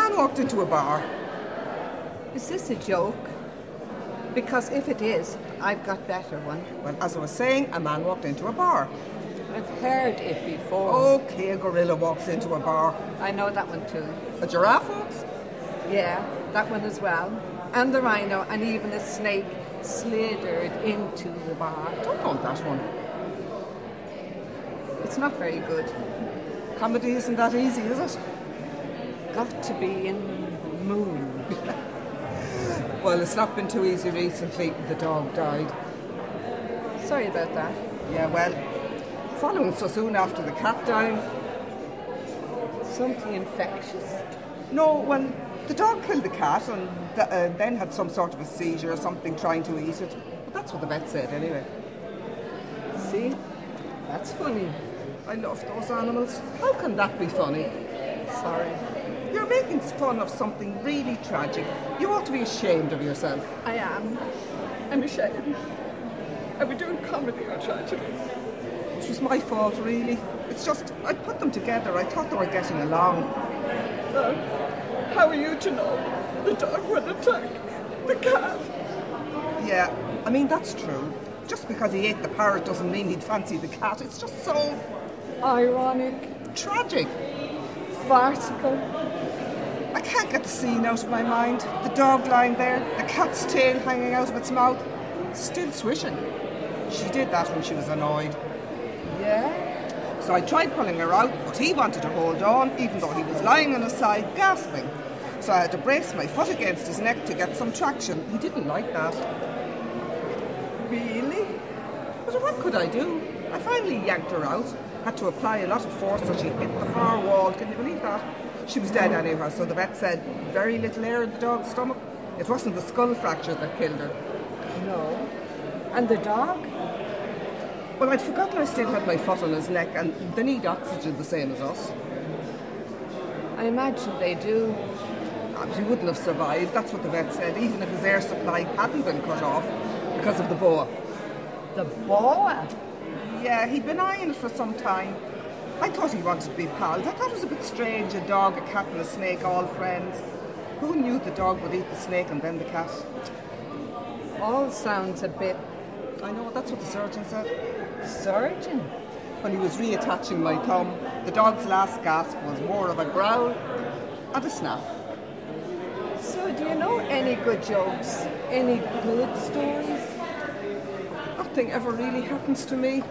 man walked into a bar. Is this a joke? Because if it is, I've got better one. Well, as I was saying, a man walked into a bar. I've heard it before. Okay, a gorilla walks into a bar. I know that one too. A giraffe walks? Yeah, that one as well. And the rhino, and even a snake slithered into the bar. Don't know that one. It's not very good. Comedy isn't that easy, is it? Got to be in the mood. Well, it's not been too easy recently. The dog died. Sorry about that. Yeah, well, following so soon after the cat dying. Something infectious. No, well, the dog killed the cat and then had some sort of a seizure or something trying to eat it. But that's what the vet said anyway. See? That's funny. I love those animals. How can that be funny? Sorry. You're making fun of something really tragic. You ought to be ashamed of yourself. I am. I'm ashamed. Are we doing comedy or tragedy? It was my fault, really. It's just, I put them together. I thought they were getting along. Well, how are you to know? The dog would attack the cat. Yeah, I mean, that's true. Just because he ate the parrot doesn't mean he'd fancy the cat. It's just so... ironic. Tragic. Farcical. I can't get the scene out of my mind. The dog lying there, the cat's tail hanging out of its mouth, still swishing. She did that when she was annoyed. Yeah? So I tried pulling her out, but he wanted to hold on, even though he was lying on his side, gasping. So I had to brace my foot against his neck to get some traction. He didn't like that. Really? But what could I do? I finally yanked her out. Had to apply a lot of force so she hit the far wall. Can you believe that? She was dead anyhow, so the vet said very little air in the dog's stomach. It wasn't the skull fracture that killed her. No. And the dog? Well, I'd forgotten I still had my foot on his neck, and they need oxygen the same as us. I imagine they do. He wouldn't have survived, that's what the vet said, even if his air supply hadn't been cut off because of the boa. The boa? Yeah, he'd been eyeing it for some time. I thought he wanted to be pals. I thought it was a bit strange, a dog, a cat and a snake, all friends. Who knew the dog would eat the snake and then the cat? All sounds a bit... I know, that's what the surgeon said. Surgeon? When he was reattaching my thumb, the dog's last gasp was more of a growl and a snap. So do you know any good jokes? Any good stories? Nothing ever really happens to me.